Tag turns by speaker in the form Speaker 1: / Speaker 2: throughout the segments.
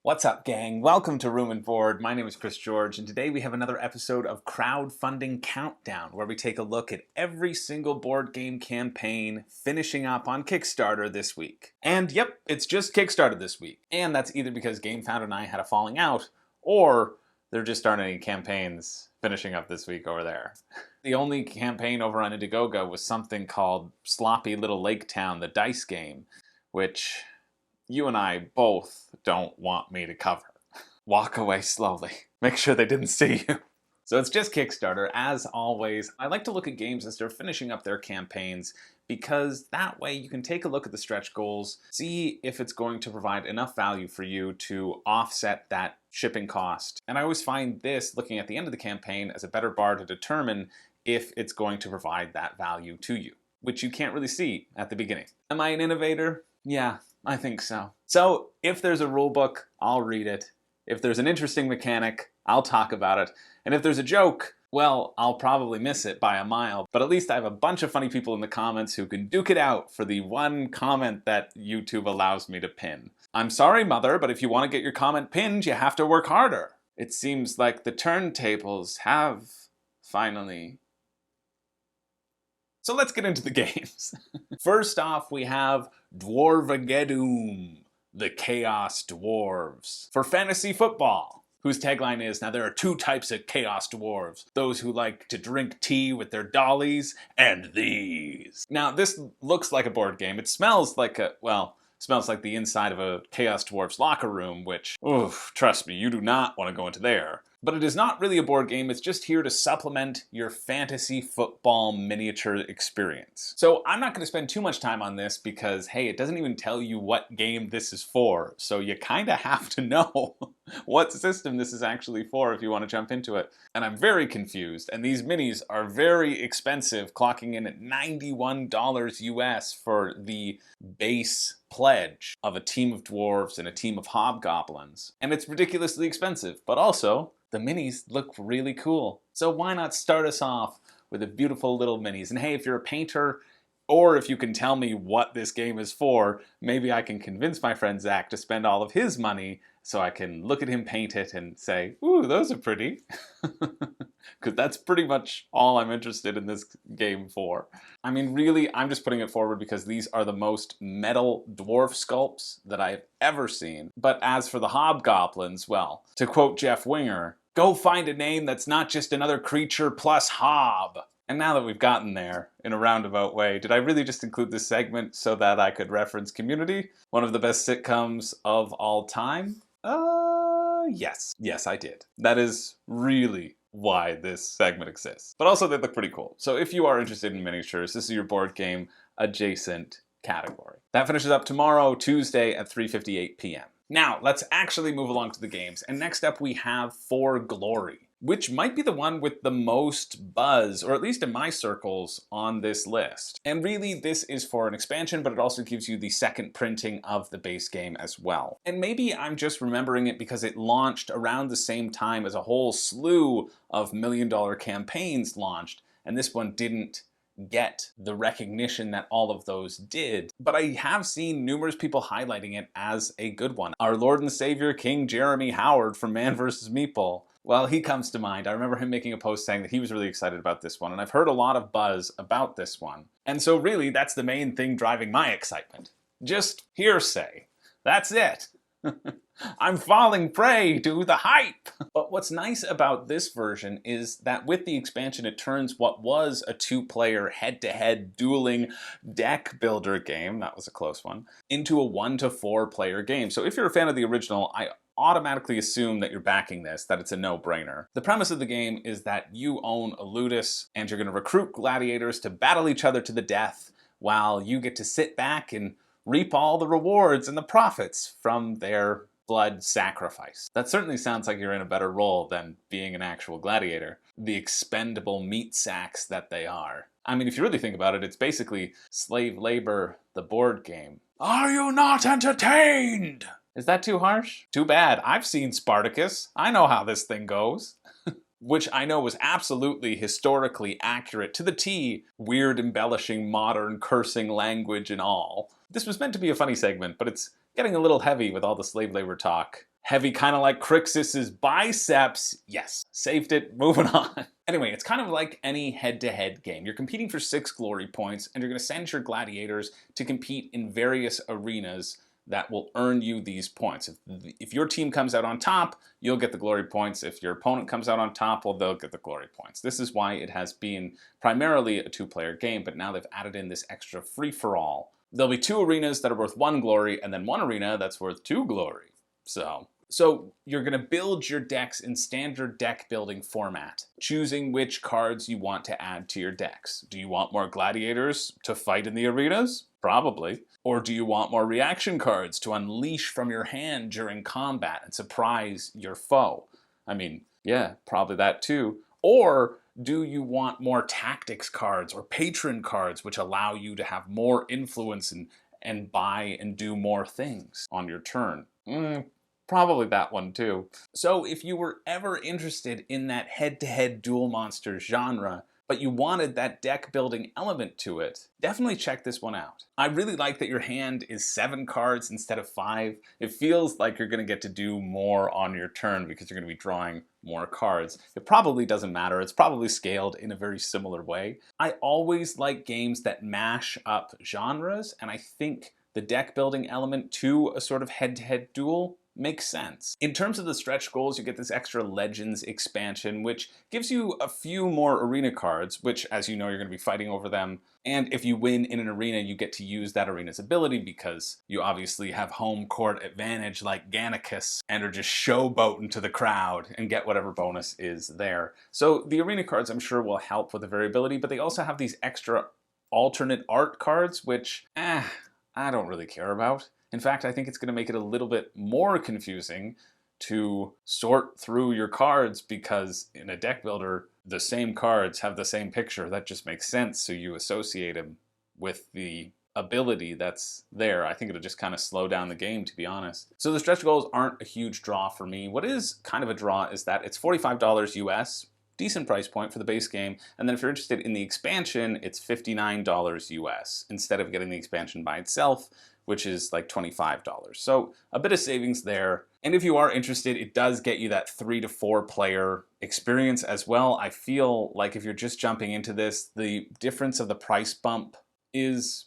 Speaker 1: What's up, gang? Welcome to Room and Board. My name is Chris George, and today we have another episode of Crowdfunding Countdown, where we take a look at every single board game campaign finishing up on Kickstarter this week. And yep, it's just Kickstarter this week. And that's either because GameFound and I had a falling out, or there just aren't any campaigns finishing up this week over there. The only campaign over on Indiegogo was something called Sloppy Little Lake Town, the dice game, which you and I both don't want me to cover. Walk away slowly. Make sure they didn't see you. So it's just Kickstarter. As always, I like to look at games as they're finishing up their campaigns because that way you can take a look at the stretch goals, see if it's going to provide enough value for you to offset that shipping cost. And I always find this, looking at the end of the campaign, as a better bar to determine if it's going to provide that value to you, which you can't really see at the beginning. Am I an innovator? Yeah, I think so. So if there's a rule book, I'll read it. If there's an interesting mechanic, I'll talk about it. And if there's a joke, well, I'll probably miss it by a mile. But at least I have a bunch of funny people in the comments who can duke it out for the one comment that YouTube allows me to pin. I'm sorry, Mother, but if you want to get your comment pinned, you have to work harder. It seems like the turntables have finally. So let's get into the games. First off, we have Dwarvageddoom, the Chaos Dwarves, for fantasy football, whose tagline is, now there are two types of Chaos Dwarves, those who like to drink tea with their dollies, and these. Now this looks like a board game. It smells like smells like the inside of a Chaos Dwarf's locker room, which, oof, trust me, you do not want to go into there. But it is not really a board game, it's just here to supplement your fantasy football miniature experience. So I'm not going to spend too much time on this because, hey, it doesn't even tell you what game this is for, so you kind of have to know what system this is actually for if you want to jump into it. And I'm very confused, and these minis are very expensive, clocking in at $91 US for the base pledge of a team of dwarves and a team of hobgoblins. And it's ridiculously expensive, but also the minis look really cool. So why not start us off with a beautiful little minis? And hey, if you're a painter, or if you can tell me what this game is for, maybe I can convince my friend Zach to spend all of his money so I can look at him paint it and say, ooh, those are pretty. Because that's pretty much all I'm interested in this game for. I mean, really, I'm just putting it forward because these are the most metal dwarf sculpts that I've ever seen. But as for the hobgoblins, well, to quote Jeff Winger, go find a name that's not just another creature plus hob. And now that we've gotten there, in a roundabout way, did I really just include this segment so that I could reference Community? One of the best sitcoms of all time? Yes. Yes, I did. That is really why this segment exists. But also they look pretty cool. So if you are interested in miniatures, this is your board game adjacent category. That finishes up tomorrow, Tuesday at 3:58 p.m. Now, let's actually move along to the games. And next up we have For Glory, which might be the one with the most buzz, or at least in my circles, on this list. And really, this is for an expansion, but it also gives you the second printing of the base game as well. And maybe I'm just remembering it because it launched around the same time as a whole slew of million-dollar campaigns launched, and this one didn't get the recognition that all of those did. But I have seen numerous people highlighting it as a good one. Our Lord and Savior, King Jeremy Howard from Man vs. Meeple, well, he comes to mind. I remember him making a post saying that he was really excited about this one, and I've heard a lot of buzz about this one. And so really, that's the main thing driving my excitement. Just hearsay. That's it. I'm falling prey to the hype. But what's nice about this version is that with the expansion, it turns what was a two-player head-to-head dueling deck builder game, that was a close one, into a 1 to 4 player game. So if you're a fan of the original, I automatically assume that you're backing this, that it's a no-brainer. The premise of the game is that you own a ludus and you're going to recruit gladiators to battle each other to the death while you get to sit back and reap all the rewards and the profits from their blood sacrifice. That certainly sounds like you're in a better role than being an actual gladiator. The expendable meat sacks that they are. I mean, if you really think about it, it's basically Slave Labor, the board game. Are you not entertained? Is that too harsh? Too bad. I've seen Spartacus. I know how this thing goes. Which I know was absolutely historically accurate to the T, weird embellishing modern cursing language and all. This was meant to be a funny segment, but it's getting a little heavy with all the slave labor talk. Heavy, kind of like Crixus's biceps. Yes, saved it, moving on. Anyway, it's kind of like any head-to-head game. You're competing for 6 glory points, and you're going to send your gladiators to compete in various arenas that will earn you these points. If your team comes out on top, you'll get the glory points. If your opponent comes out on top, well, they'll get the glory points. This is why it has been primarily a 2-player game, but now they've added in this extra free-for-all. There'll be 2 arenas that are worth 1 glory, and then 1 arena that's worth 2 glory. So you're going to build your decks in standard deck building format, choosing which cards you want to add to your decks. Do you want more gladiators to fight in the arenas? Probably. Or do you want more reaction cards to unleash from your hand during combat and surprise your foe? I mean, yeah, probably that too. Or do you want more tactics cards or patron cards which allow you to have more influence and buy and do more things on your turn? Probably that one too. So if you were ever interested in that head-to-head duel monster genre, but you wanted that deck building element to it, definitely check this one out. I really like that your hand is 7 cards instead of 5. It feels like you're going to get to do more on your turn because you're going to be drawing more cards. It probably doesn't matter. It's probably scaled in a very similar way. I always like games that mash up genres, and I think the deck building element to a sort of head-to-head duel makes sense. In terms of the stretch goals, you get this extra Legends expansion, which gives you a few more arena cards, which, as you know, you're going to be fighting over them. And if you win in an arena, you get to use that arena's ability because you obviously have home court advantage like Gannicus and are just showboating to the crowd and get whatever bonus is there. So the arena cards, I'm sure, will help with the variability, but they also have these extra alternate art cards, which, I don't really care about. In fact, I think it's going to make it a little bit more confusing to sort through your cards because in a deck builder, the same cards have the same picture. That just makes sense, so you associate them with the ability that's there. I think it'll just kind of slow down the game, to be honest. So the stretch goals aren't a huge draw for me. What is kind of a draw is that it's $45 US, decent price point for the base game, and then if you're interested in the expansion, it's $59 US instead of getting the expansion by itself, which is like $25. So a bit of savings there. And if you are interested, it does get you that 3 to 4 player experience as well. I feel like if you're just jumping into this, the difference of the price bump is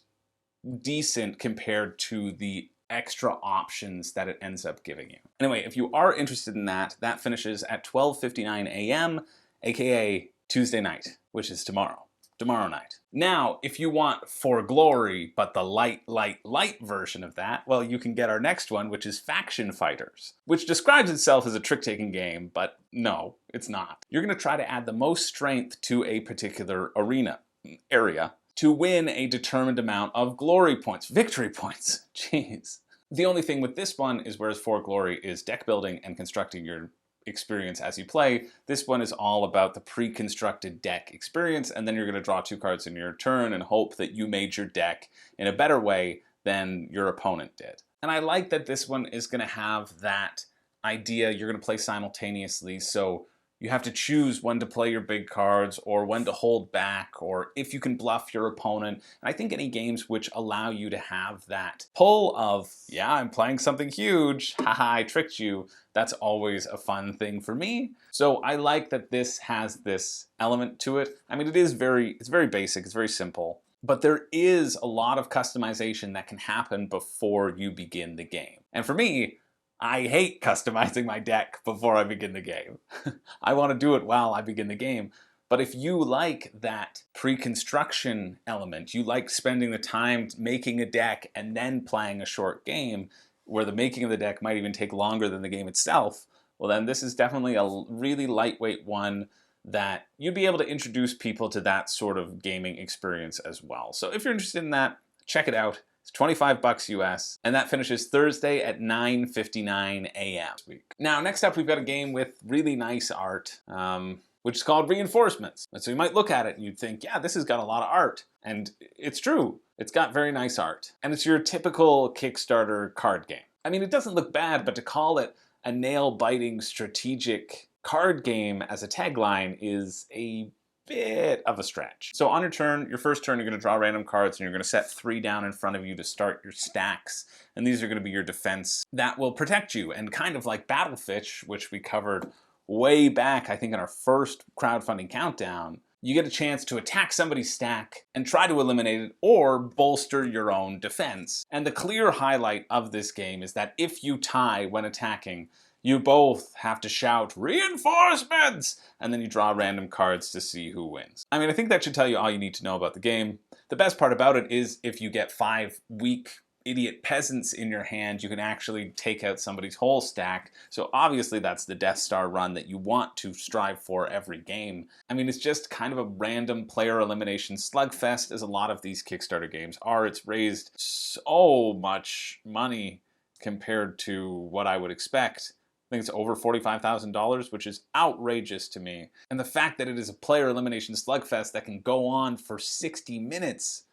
Speaker 1: decent compared to the extra options that it ends up giving you. Anyway, if you are interested in that, that finishes at 12:59 a.m., aka Tuesday night, which is tomorrow night. Now, if you want For Glory, but the light version of that, well, you can get our next one, which is Faction Fighters, which describes itself as a trick-taking game, but no, it's not. You're going to try to add the most strength to a particular area to win a determined amount of glory points, victory points. Jeez. The only thing with this one is whereas For Glory is deck building and constructing your experience as you play, this one is all about the pre-constructed deck experience, and then you're going to draw 2 cards in your turn and hope that you made your deck in a better way than your opponent did. And I like that this one is going to have that idea you're going to play simultaneously, so you have to choose when to play your big cards or when to hold back or if you can bluff your opponent. And I think any games which allow you to have that pull of, yeah, I'm playing something huge, haha, I tricked you, that's always a fun thing for me. So I like that this has this element to it. I mean, it's very basic, it's very simple, but there is a lot of customization that can happen before you begin the game. And for me, I hate customizing my deck before I begin the game. I want to do it while I begin the game. But if you like that pre-construction element, you like spending the time making a deck and then playing a short game, where the making of the deck might even take longer than the game itself, well then this is definitely a really lightweight one that you'd be able to introduce people to that sort of gaming experience as well. So if you're interested in that, check it out. It's $25 US, and that finishes Thursday at 9:59 a.m. this week. Now, next up, we've got a game with really nice art, which is called Reinforcements. And so you might look at it and you'd think, yeah, this has got a lot of art. And it's true. It's got very nice art. And it's your typical Kickstarter card game. I mean, it doesn't look bad, but to call it a nail-biting strategic card game as a tagline is a bit of a stretch. So on your turn, your first turn, you're going to draw random cards and you're going to set 3 down in front of you to start your stacks. And these are going to be your defense that will protect you. And kind of like Battlefish, which we covered way back, I think in our first Crowdfunding Countdown, you get a chance to attack somebody's stack and try to eliminate it or bolster your own defense. And the clear highlight of this game is that if you tie when attacking, you both have to shout, "Reinforcements!" and then you draw random cards to see who wins. I mean, I think that should tell you all you need to know about the game. The best part about it is if you get 5 weak idiot peasants in your hand, you can actually take out somebody's whole stack. So obviously that's the Death Star run that you want to strive for every game. I mean, it's just kind of a random player elimination slugfest, as a lot of these Kickstarter games are. It's raised so much money compared to what I would expect. I think it's over $45,000, which is outrageous to me. And the fact that it is a player elimination slugfest that can go on for 60 minutes,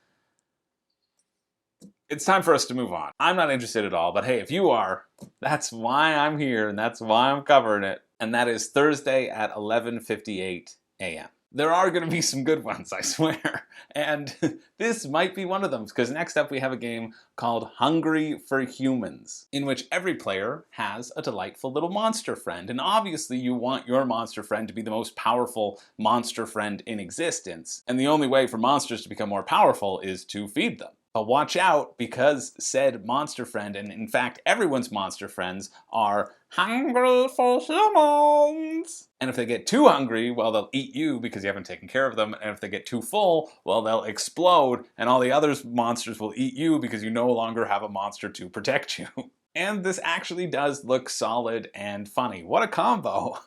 Speaker 1: it's time for us to move on. I'm not interested at all, but hey, if you are, that's why I'm here and that's why I'm covering it. And that is Thursday at 11:58 a.m. There are going to be some good ones, I swear. And this might be one of them, because next up we have a game called Hungry for Humans, in which every player has a delightful little monster friend. And obviously you want your monster friend to be the most powerful monster friend in existence. And the only way for monsters to become more powerful is to feed them. But watch out, because said monster friend, and in fact everyone's monster friends, are hungry for humans. And if they get too hungry, well, they'll eat you because you haven't taken care of them. And if they get too full, well, they'll explode and all the other monsters will eat you because you no longer have a monster to protect you. And this actually does look solid and funny. What a combo.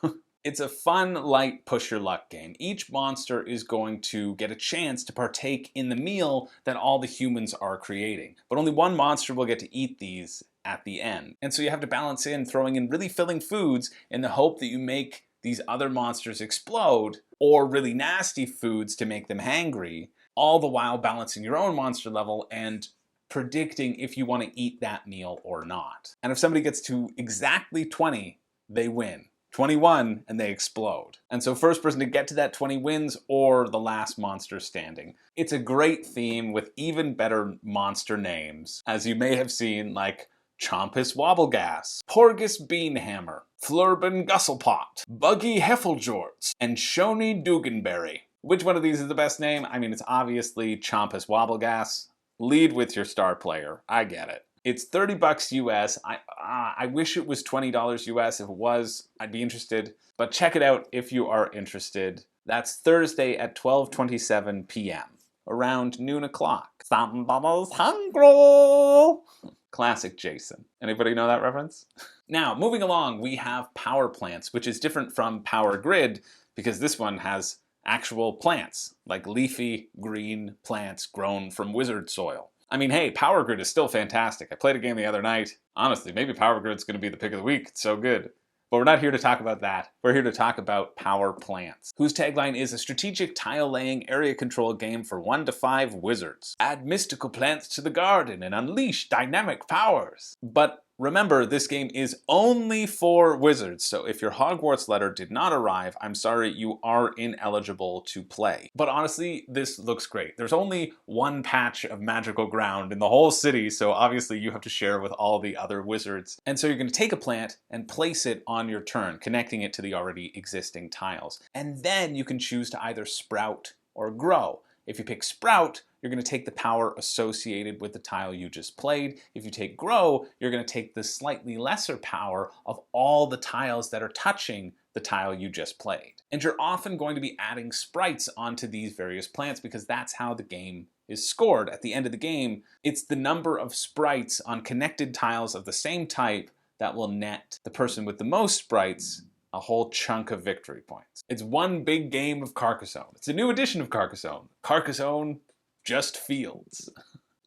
Speaker 1: It's a fun, light, push your luck game. Each monster is going to get a chance to partake in the meal that all the humans are creating. But only one monster will get to eat these at the end. And so you have to balance in throwing in really filling foods in the hope that you make these other monsters explode, or really nasty foods to make them hangry, all the while balancing your own monster level and predicting if you want to eat that meal or not. And if somebody gets to exactly 20, they win. 21 and they explode. And so first person to get to that 20 wins, or the last monster standing. It's a great theme with even better monster names, as you may have seen, like Chompus Wobblegas, Porgus Beanhammer, Flurban Gusselpot, Buggy Heffeljorts, and Shoni Duganberry. Which one of these is the best name? I mean, it's obviously Chompus Wobblegas. Lead with your star player. I get it. It's $30 US. I wish it was $20 US. If it was, I'd be interested. But check it out if you are interested. That's Thursday at 12:27 p.m. around noon o'clock. Somebody's hungry. Classic Jason. Anybody know that reference? Now, moving along, we have Power Plants, which is different from Power Grid because this one has actual plants, like leafy green plants grown from wizard soil. I mean, hey, Power Grid is still fantastic. I played a game the other night. Honestly, maybe Power Grid's going to be the pick of the week. It's so good. But we're not here to talk about that. We're here to talk about Power Plants, whose tagline is a strategic tile-laying area control game for 1 to 5 wizards. Add mystical plants to the garden and unleash dynamic powers. But remember, this game is only for wizards, so if your Hogwarts letter did not arrive, I'm sorry, you are ineligible to play. But honestly, this looks great. There's only one patch of magical ground in the whole city, so obviously you have to share with all the other wizards. And so you're going to take a plant and place it on your turn, connecting it to the already existing tiles. And then you can choose to either sprout or grow. If you pick sprout, you're going to take the power associated with the tile you just played. If you take grow, you're going to take the slightly lesser power of all the tiles that are touching the tile you just played. And you're often going to be adding sprites onto these various plants because that's how the game is scored. At the end of the game, it's the number of sprites on connected tiles of the same type that will net the person with the most sprites a whole chunk of victory points. It's one big game of Carcassonne. It's a new edition of Carcassonne. Carcassonne just fields.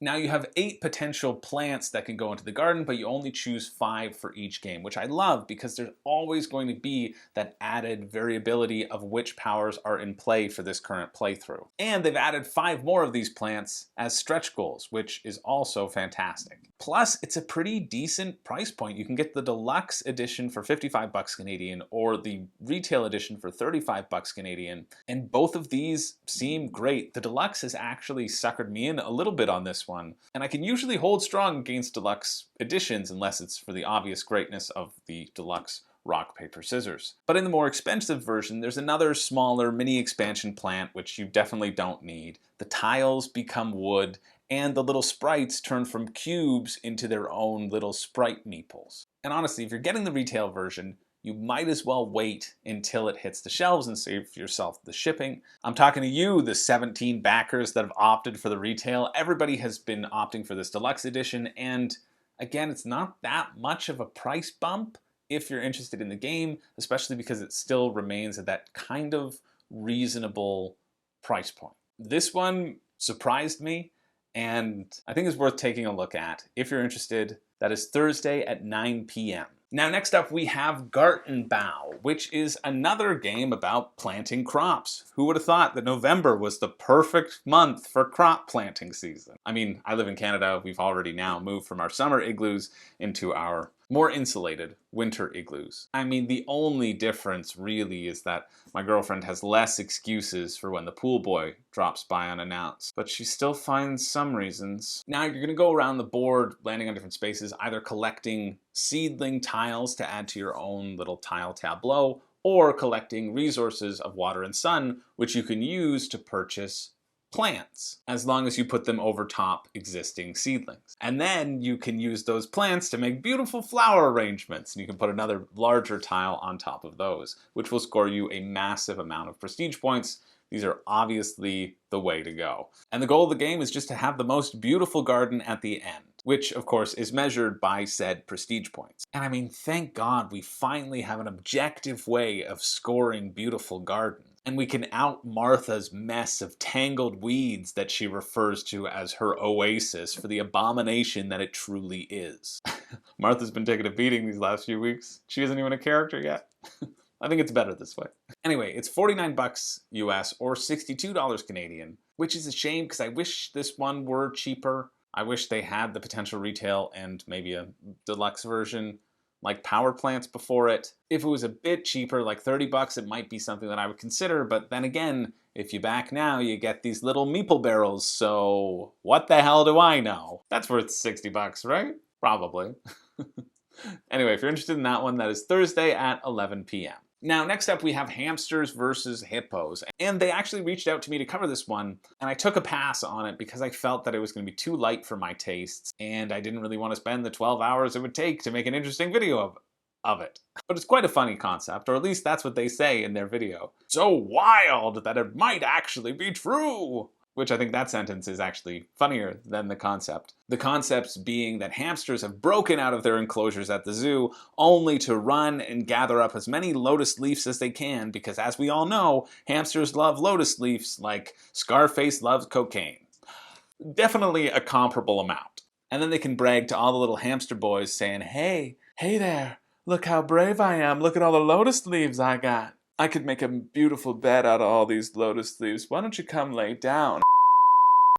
Speaker 1: Now you have 8 potential plants that can go into the garden, but you only choose 5 for each game, which I love because there's always going to be that added variability of which powers are in play for this current playthrough. And they've added 5 more of these plants as stretch goals, which is also fantastic. Plus, it's a pretty decent price point. You can get the deluxe edition for 55 bucks Canadian or the retail edition for 35 bucks Canadian. And both of these seem great. The deluxe has actually suckered me in a little bit on this one. And I can usually hold strong against deluxe editions unless it's for the obvious greatness of the deluxe rock, paper, scissors. But in the more expensive version, there's another smaller mini expansion plant, which you definitely don't need. The tiles become wood, and the little sprites turn from cubes into their own little sprite meeples. And honestly, if you're getting the retail version, you might as well wait until it hits the shelves and save yourself the shipping. I'm talking to you, the 17 backers that have opted for the retail. Everybody has been opting for this deluxe edition, and again, it's not that much of a price bump if you're interested in the game, especially because it still remains at that kind of reasonable price point. This one surprised me, and I think is worth taking a look at if you're interested. That is Thursday at 9 p.m. Now, next up we have Gartenbau, which is another game about planting crops. Who would have thought that November was the perfect month for crop planting season? I mean, I live in Canada. We've already now moved from our summer igloos into our more insulated winter igloos. I mean, the only difference really is that my girlfriend has less excuses for when the pool boy drops by unannounced, but she still finds some reasons. Now you're gonna go around the board, landing on different spaces, either collecting seedling tiles to add to your own little tile tableau, or collecting resources of water and sun, which you can use to purchase plants, as long as you put them over top existing seedlings. And then you can use those plants to make beautiful flower arrangements, and you can put another larger tile on top of those, which will score you a massive amount of prestige points. These are obviously the way to go. And the goal of the game is just to have the most beautiful garden at the end, which of course is measured by said prestige points. And I mean, thank God we finally have an objective way of scoring beautiful gardens. And we can out Martha's mess of tangled weeds that she refers to as her oasis for the abomination that it truly is. Martha's been taking a beating these last few weeks. She isn't even a character yet. I think it's better this way. Anyway, it's 49 bucks US or $62 Canadian, which is a shame because I wish this one were cheaper. I wish they had the potential retail and maybe a deluxe version like power plants before it. If it was a bit cheaper, like 30 bucks, it might be something that I would consider, but then again, if you back now, you get these little meeple barrels, so what the hell do I know? That's worth 60 bucks, right? Probably. Anyway, if you're interested in that one, that is Thursday at 11 p.m. Now, next up we have Hamsters versus Hippos, and they actually reached out to me to cover this one, and I took a pass on it because I felt that it was going to be too light for my tastes, and I didn't really want to spend the 12 hours it would take to make an interesting video of it. But it's quite a funny concept, or at least that's what they say in their video. So wild that it might actually be true! Which I think that sentence is actually funnier than the concept. The concepts being that hamsters have broken out of their enclosures at the zoo only to run and gather up as many lotus leaves as they can, because as we all know, hamsters love lotus leaves like Scarface loves cocaine. Definitely a comparable amount. And then they can brag to all the little hamster boys saying, hey there, look how brave I am, look at all the lotus leaves I got. I could make a beautiful bed out of all these lotus leaves. Why don't you come lay down?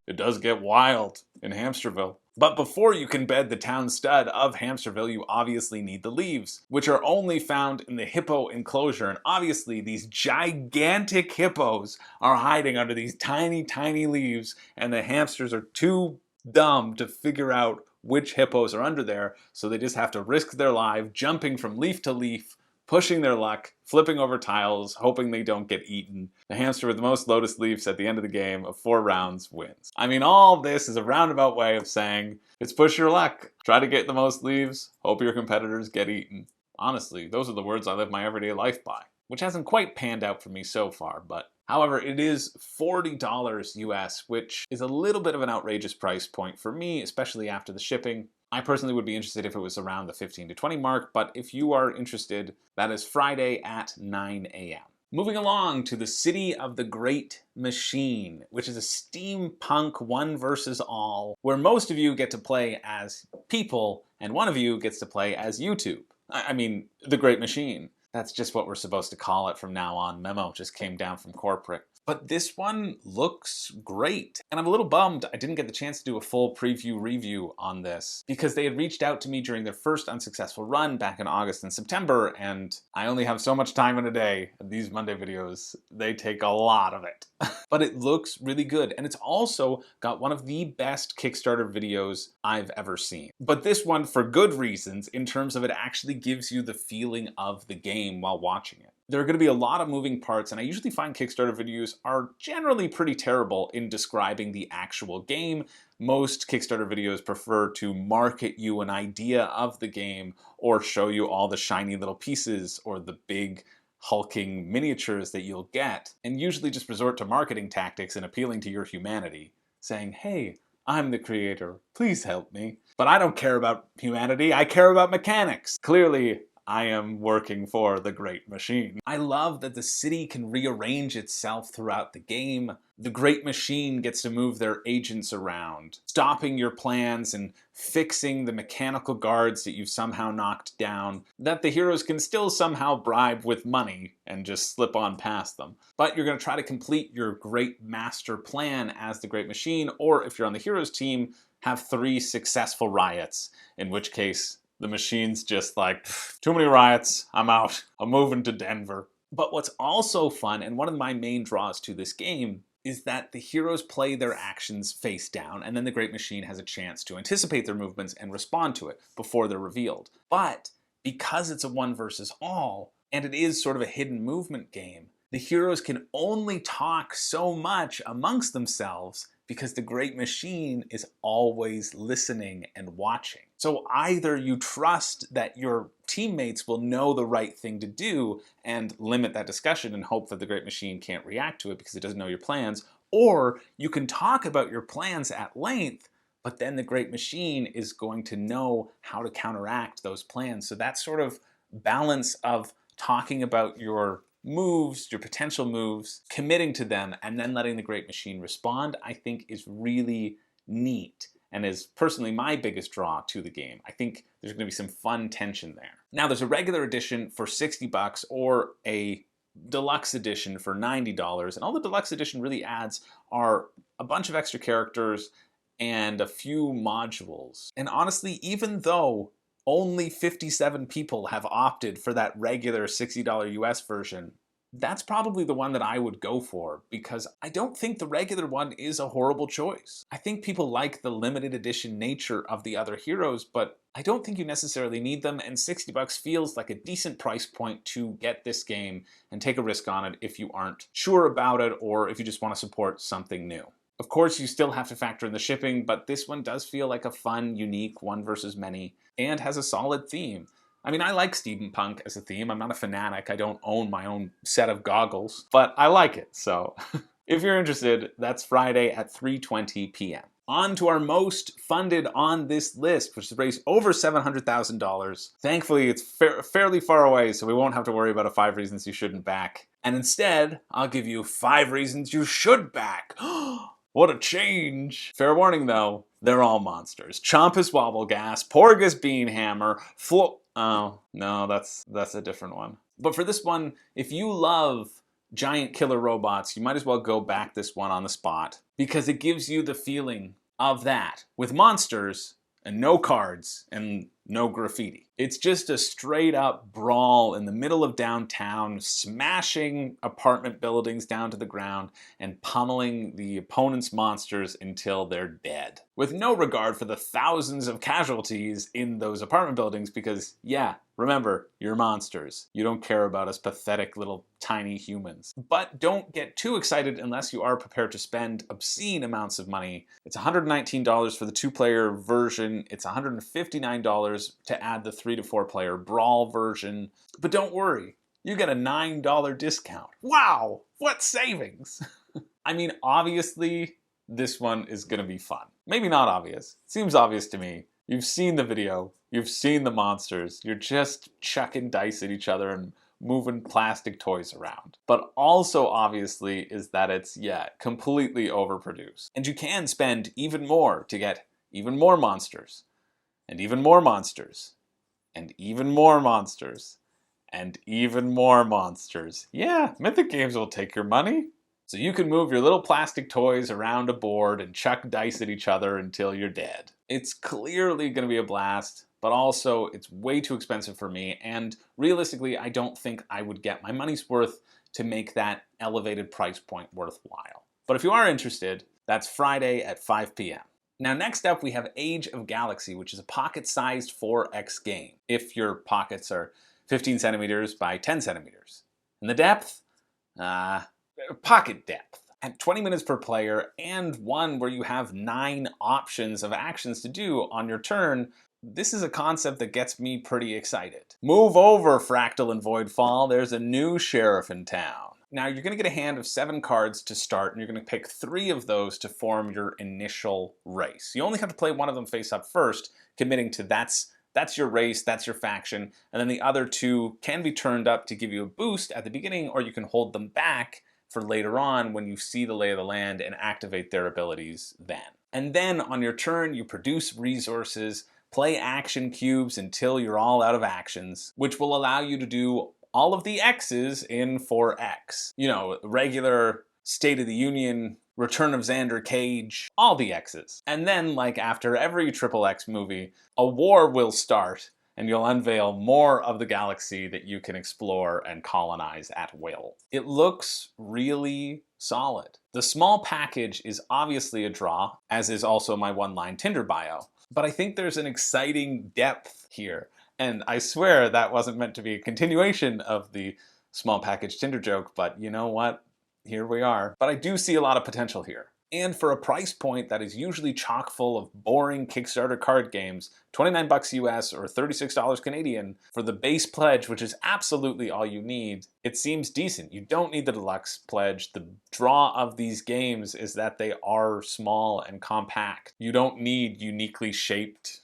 Speaker 1: It does get wild in Hamsterville. But before you can bed the town stud of Hamsterville, you obviously need the leaves, which are only found in the hippo enclosure. And obviously these gigantic hippos are hiding under these tiny, tiny leaves, and the hamsters are too dumb to figure out which hippos are under there, so they just have to risk their life jumping from leaf to leaf, pushing their luck, flipping over tiles, hoping they don't get eaten. The hamster with the most lotus leaves at the end of the game of 4 rounds wins. I mean, all this is a roundabout way of saying, it's push your luck. Try to get the most leaves, hope your competitors get eaten. Honestly, those are the words I live my everyday life by, which hasn't quite panned out for me so far, but however, it is $40 US, which is a little bit of an outrageous price point for me, especially after the shipping. I personally would be interested if it was around the 15 to 20 mark, but if you are interested, that is Friday at 9 a.m. Moving along to the City of the Great Machine, which is a steampunk one versus all, where most of you get to play as people, and one of you gets to play as YouTube. I mean, the Great Machine. That's just what we're supposed to call it from now on. Memo just came down from corporate. But this one looks great. And I'm a little bummed I didn't get the chance to do a full preview review on this because they had reached out to me during their first unsuccessful run back in August and September, and I only have so much time in a day. These Monday videos, they take a lot of it. But it looks really good, and it's also got one of the best Kickstarter videos I've ever seen. But this one for good reasons, in terms of it actually gives you the feeling of the game while watching it. There are going to be a lot of moving parts, and I usually find Kickstarter videos are generally pretty terrible in describing the actual game. Most Kickstarter videos prefer to market you an idea of the game or show you all the shiny little pieces or the big hulking miniatures that you'll get, and usually just resort to marketing tactics and appealing to your humanity, saying, hey, I'm the creator, please help me. But I don't care about humanity, I care about mechanics. Clearly, I am working for the Great Machine. I love that the city can rearrange itself throughout the game. The Great Machine gets to move their agents around, stopping your plans and fixing the mechanical guards that you've somehow knocked down, that the heroes can still somehow bribe with money and just slip on past them. But you're going to try to complete your great master plan as the Great Machine, or if you're on the heroes team, have 3 successful riots, in which case the machine's just like, too many riots, I'm out, I'm moving to Denver. But what's also fun, and one of my main draws to this game, is that the heroes play their actions face down, and then the Great Machine has a chance to anticipate their movements and respond to it before they're revealed. But because it's a one versus all, and it is sort of a hidden movement game, the heroes can only talk so much amongst themselves because the Great Machine is always listening and watching. So either you trust that your teammates will know the right thing to do and limit that discussion and hope that the Great Machine can't react to it because it doesn't know your plans, or you can talk about your plans at length, but then the Great Machine is going to know how to counteract those plans. So that sort of balance of talking about your moves, your potential moves, committing to them, and then letting the Great Machine respond, I think is really neat and is personally my biggest draw to the game. I think there's going to be some fun tension there. Now, there's a regular edition for $60 or a deluxe edition for $90, and all the deluxe edition really adds are a bunch of extra characters and a few modules. And honestly, even though only 57 people have opted for that regular $60 US version, that's probably the one that I would go for, because I don't think the regular one is a horrible choice. I think people like the limited edition nature of the other heroes, but I don't think you necessarily need them, and $60 feels like a decent price point to get this game and take a risk on it if you aren't sure about it or if you just want to support something new. Of course, you still have to factor in the shipping, but this one does feel like a fun, unique one versus many, and has a solid theme. I mean, I like steampunk as a theme. I'm not a fanatic. I don't own my own set of goggles, but I like it. So if you're interested, that's Friday at 3:20 p.m. On to our most funded on this list, which has raised over $700,000. Thankfully, it's fairly far away, so we won't have to worry about a 5 reasons you shouldn't back. And instead, I'll give you 5 reasons you should back. What a change! Fair warning though, they're all monsters. Chompus Wobblegas, Porgus Beanhammer, oh, no, that's a different one. But for this one, if you love giant killer robots, you might as well go back this one on the spot, because it gives you the feeling of that, with monsters and no cards and no graffiti. It's just a straight up brawl in the middle of downtown, smashing apartment buildings down to the ground and pummeling the opponent's monsters until they're dead. With no regard for the thousands of casualties in those apartment buildings, because yeah, remember, you're monsters. You don't care about us pathetic little tiny humans. But don't get too excited unless you are prepared to spend obscene amounts of money. It's $119 for the 2-player version. It's $159 to add the 3 to 4 player brawl version. But don't worry, you get a $9 discount. Wow, what savings! I mean, obviously, this one is gonna be fun. Maybe not obvious. Seems obvious to me. You've seen the video, you've seen the monsters, you're just chucking dice at each other and moving plastic toys around. But also obviously is that it's, yeah, completely overproduced. And you can spend even more to get even more monsters, and even more monsters, and even more monsters, and even more monsters. Yeah, Mythic Games will take your money. So you can move your little plastic toys around a board and chuck dice at each other until you're dead. It's clearly going to be a blast, but also it's way too expensive for me, and realistically, I don't think I would get my money's worth to make that elevated price point worthwhile. But if you are interested, that's Friday at 5 p.m. Now next up we have Age of Galaxy, which is a pocket-sized 4X game, if your pockets are 15 centimeters by 10 centimeters. And the depth? Pocket depth. At 20 minutes per player, and one where you have 9 options of actions to do on your turn, this is a concept that gets me pretty excited. Move over, Fractal and Voidfall, there's a new sheriff in town. Now you're going to get a hand of 7 cards to start, and you're going to pick 3 of those to form your initial race. You only have to play one of them face up first, committing to that's your race, that's your faction, and then the other 2 can be turned up to give you a boost at the beginning, or you can hold them back for later on when you see the lay of the land and activate their abilities then. And then on your turn, you produce resources, play action cubes until you're all out of actions, which will allow you to do all of the X's in 4X. You know, regular State of the Union, Return of Xander Cage, all the X's. And then, like after every XXX movie, a war will start and you'll unveil more of the galaxy that you can explore and colonize at will. It looks really solid. The small package is obviously a draw, as is also my one-line Tinder bio, but I think there's an exciting depth here. And I swear that wasn't meant to be a continuation of the small package Tinder joke, but you know what? Here we are. But I do see a lot of potential here. And for a price point that is usually chock full of boring Kickstarter card games, $29 US or $36 Canadian, for the base pledge, which is absolutely all you need, it seems decent. You don't need the deluxe pledge. The draw of these games is that they are small and compact. You don't need uniquely shaped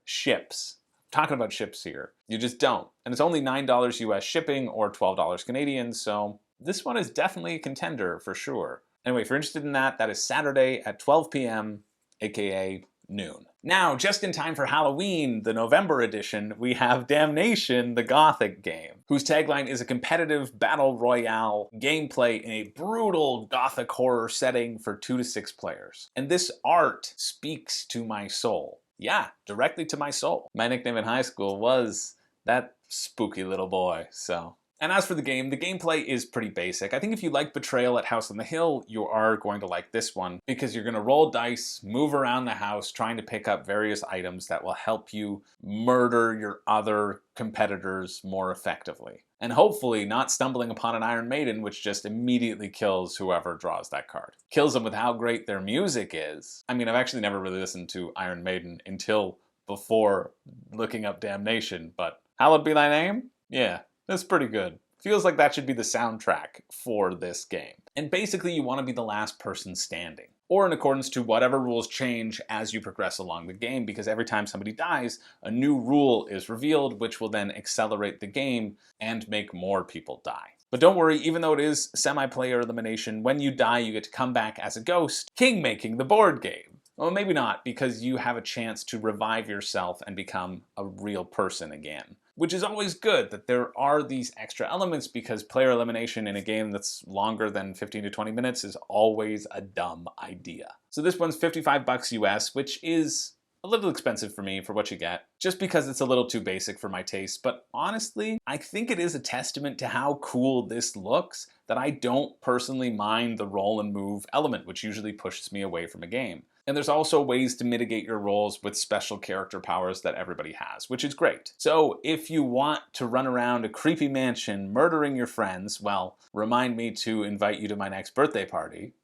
Speaker 1: ships. I'm talking about ships here. You just don't. And it's only $9 US shipping or $12 Canadian, so this one is definitely a contender for sure. Anyway, if you're interested in that, that is Saturday at 12 p.m., aka noon. Now, just in time for Halloween, the November edition, we have Damnation, the Gothic game, whose tagline is a competitive battle royale gameplay in a brutal Gothic horror setting for 2 to 6 players. And this art speaks to my soul. Yeah, directly to my soul. My nickname in high school was that spooky little boy, so. And as for the game, the gameplay is pretty basic. I think if you like Betrayal at House on the Hill, you are going to like this one, because you're going to roll dice, move around the house, trying to pick up various items that will help you murder your other competitors more effectively. And hopefully not stumbling upon an Iron Maiden, which just immediately kills whoever draws that card. Kills them with how great their music is. I mean, I've actually never really listened to Iron Maiden until before looking up Damnation, but Hallowed Be Thy Name? Yeah. That's pretty good. Feels like that should be the soundtrack for this game. And basically you want to be the last person standing, or in accordance to whatever rules change as you progress along the game, because every time somebody dies, a new rule is revealed, which will then accelerate the game and make more people die. But don't worry, even though it is semi-player elimination, when you die you get to come back as a ghost, king-making the board game. Well, maybe not, because you have a chance to revive yourself and become a real person again. Which is always good that there are these extra elements, because player elimination in a game that's longer than 15 to 20 minutes is always a dumb idea. So this one's $55 US, which is a little expensive for me for what you get, just because it's a little too basic for my taste. But honestly, I think it is a testament to how cool this looks that I don't personally mind the roll and move element, which usually pushes me away from a game. And there's also ways to mitigate your rolls with special character powers that everybody has, which is great. So if you want to run around a creepy mansion murdering your friends, well, remind me to invite you to my next birthday party.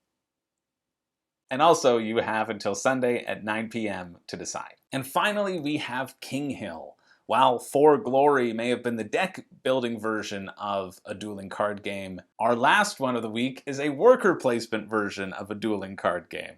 Speaker 1: And also you have until Sunday at 9 p.m. to decide. And finally, we have Kinghill. While For Glory may have been the deck building version of a dueling card game, our last one of the week is a worker placement version of a dueling card game.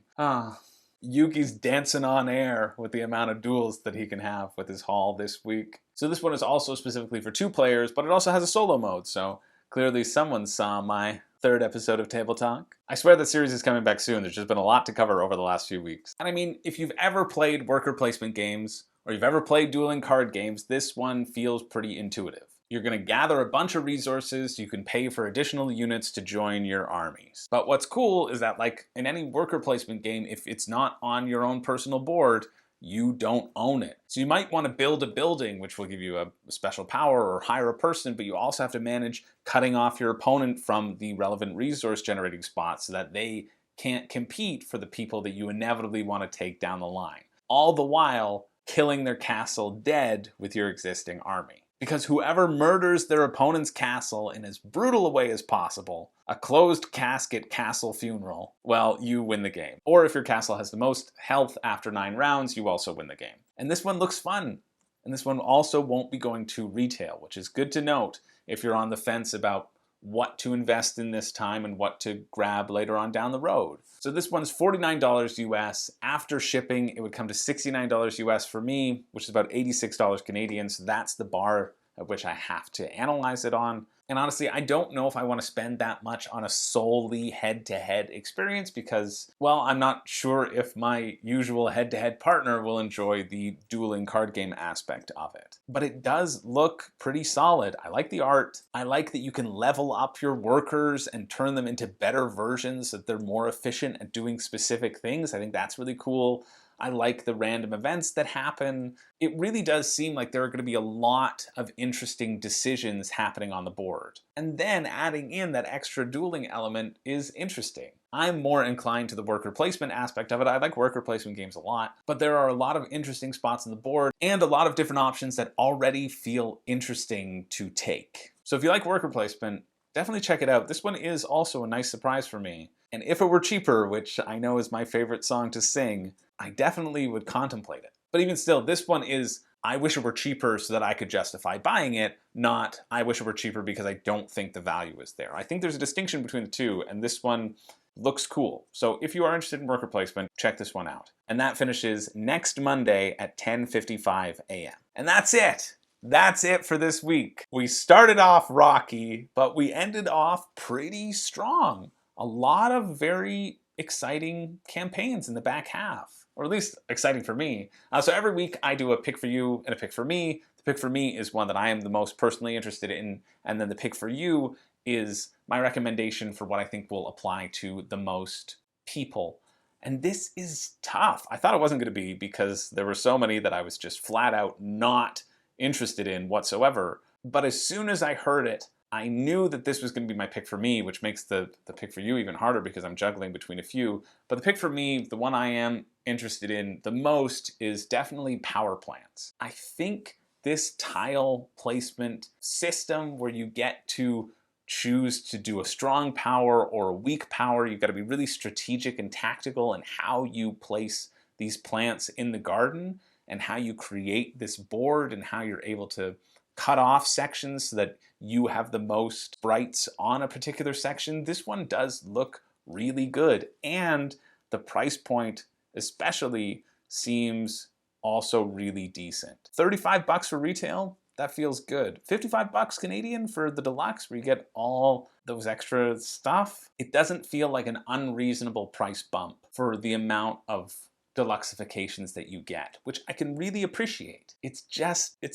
Speaker 1: Yuki's dancing on air with the amount of duels that he can have with his haul this week. So this one is also specifically for 2 players, but it also has a solo mode, so clearly someone saw my 3rd episode of Table Talk. I swear that series is coming back soon. There's just been a lot to cover over the last few weeks. And I mean, if you've ever played worker placement games, or you've ever played dueling card games, this one feels pretty intuitive. You're going to gather a bunch of resources. You can pay for additional units to join your armies. But what's cool is that, like in any worker placement game, if it's not on your own personal board, you don't own it. So you might want to build a building, which will give you a special power, or hire a person, but you also have to manage cutting off your opponent from the relevant resource generating spots so that they can't compete for the people that you inevitably want to take down the line. All the while killing their castle dead with your existing army. Because whoever murders their opponent's castle in as brutal a way as possible, a closed casket castle funeral, well, you win the game. Or if your castle has the most health after 9 rounds, you also win the game. And this one looks fun. And this one also won't be going to retail, which is good to note if you're on the fence about what to invest in this time and what to grab later on down the road. So this one's $49 US. After shipping, it would come to $69 US for me, which is about $86 Canadian. So that's the bar at which I have to analyze it on. And honestly, I don't know if I want to spend that much on a solely head-to-head experience because, well, I'm not sure if my usual head-to-head partner will enjoy the dueling card game aspect of it. But it does look pretty solid. I like the art. I like that you can level up your workers and turn them into better versions, that they're more efficient at doing specific things. I think that's really cool. I like the random events that happen. It really does seem like there are going to be a lot of interesting decisions happening on the board. And then adding in that extra dueling element is interesting. I'm more inclined to the worker placement aspect of it. I like worker placement games a lot, but there are a lot of interesting spots on the board and a lot of different options that already feel interesting to take. So if you like worker placement, definitely check it out. This one is also a nice surprise for me. And if it were cheaper, which I know is my favorite song to sing, I definitely would contemplate it. But even still, this one is, I wish it were cheaper so that I could justify buying it, not I wish it were cheaper because I don't think the value is there. I think there's a distinction between the two, and this one looks cool. So if you are interested in worker placement, check this one out. And that finishes next Monday at 10:55 a.m. And that's it. That's it for this week. We started off rocky, but we ended off pretty strong. A lot of very exciting campaigns in the back half, or at least exciting for me. So every week I do a pick for you and a pick for me. The pick for me is one that I am the most personally interested in, and then the pick for you is my recommendation for what I think will apply to the most people. And this is tough. I thought it wasn't going to be because there were so many that I was just flat out not interested in whatsoever. But as soon as I heard it, I knew that this was going to be my pick for me, which makes the pick for you even harder because I'm juggling between a few. But the pick for me, the one I am interested in the most, is definitely power plants. I think this tile placement system where you get to choose to do a strong power or a weak power, you've got to be really strategic and tactical in how you place these plants in the garden and how you create this board and how you're able to cut off sections so that you have the most sprites on a particular section. This one does look really good, and the price point especially seems also really decent. $35 for retail, that feels good. $55 Canadian for the deluxe where you get all those extra stuff. It doesn't feel like an unreasonable price bump for the amount of deluxifications that you get, which I can really appreciate. It's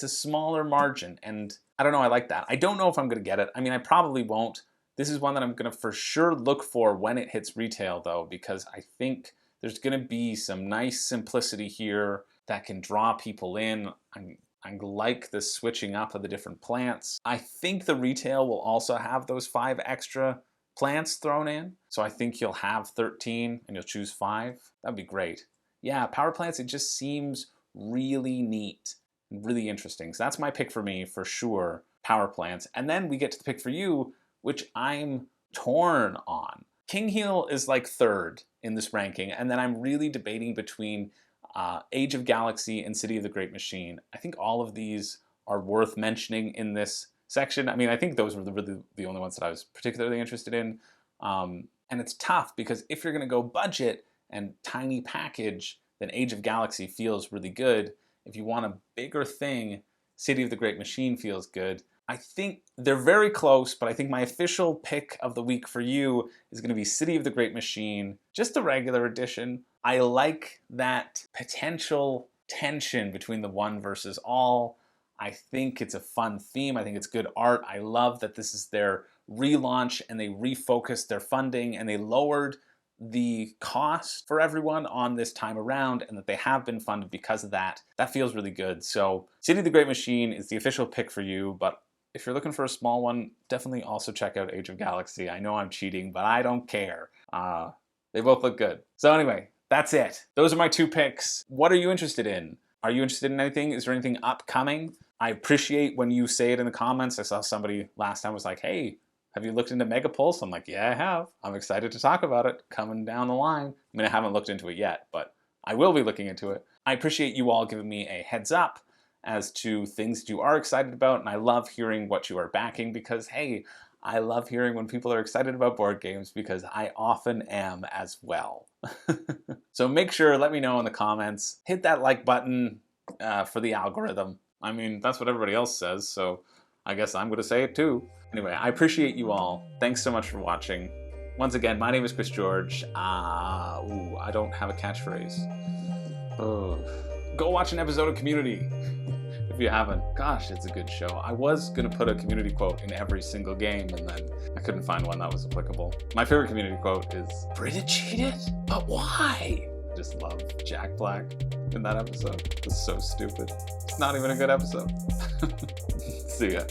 Speaker 1: a smaller margin, and I don't know, I like that. I don't know if I'm gonna get it. I mean, I probably won't. This is one that I'm gonna for sure look for when it hits retail though, because I think there's gonna be some nice simplicity here that can draw people in. I like the switching up of the different plants. I think the retail will also have those 5 extra plants thrown in. So I think you'll have 13 and you'll choose 5. That'd be great. Yeah, power plants, it just seems really neat, really interesting. So that's my pick for me, for sure, power plants. And then we get to the pick for you, which I'm torn on. Kinghill is like 3rd in this ranking, and then I'm really debating between Age of Galaxy and City of the Great Machine. I think all of these are worth mentioning in this section. I mean, I think those were really the only ones that I was particularly interested in. And it's tough because if you're gonna go budget and tiny package, then Age of Galaxy feels really good. If you want a bigger thing, City of the Great Machine feels good. I think they're very close, but I think my official pick of the week for you is going to be City of the Great Machine, just the regular edition. I like that potential tension between the one versus all. I think it's a fun theme. I think it's good art. I love that this is their relaunch and they refocused their funding and they lowered the cost for everyone on this time around, and that they have been funded because of that. That feels really good. So City of the Great Machine is the official pick for you, but if you're looking for a small one, definitely also check out Age of Galaxy. I know I'm cheating, but I don't care. They both look good. So anyway, that's it. Those are my 2 picks. What are you interested in? Are you interested in anything? Is there anything upcoming? I appreciate when you say it in the comments. I saw somebody last time was like, hey, have you looked into Megapulse? I'm like, yeah, I have. I'm excited to talk about it coming down the line. I mean, I haven't looked into it yet, but I will be looking into it. I appreciate you all giving me a heads up as to things that you are excited about, and I love hearing what you are backing because, hey, I love hearing when people are excited about board games because I often am as well. So make sure, let me know in the comments. Hit that like button for the algorithm. I mean, that's what everybody else says, so I guess I'm going to say it too. Anyway, I appreciate you all. Thanks so much for watching. Once again, my name is Chris George. I don't have a catchphrase. Go watch an episode of Community if you haven't. Gosh, it's a good show. I was going to put a Community quote in every single game, and then I couldn't find one that was applicable. My favorite Community quote is, Britta cheated? But why? I just love Jack Black in that episode. It's so stupid. It's not even a good episode. See ya.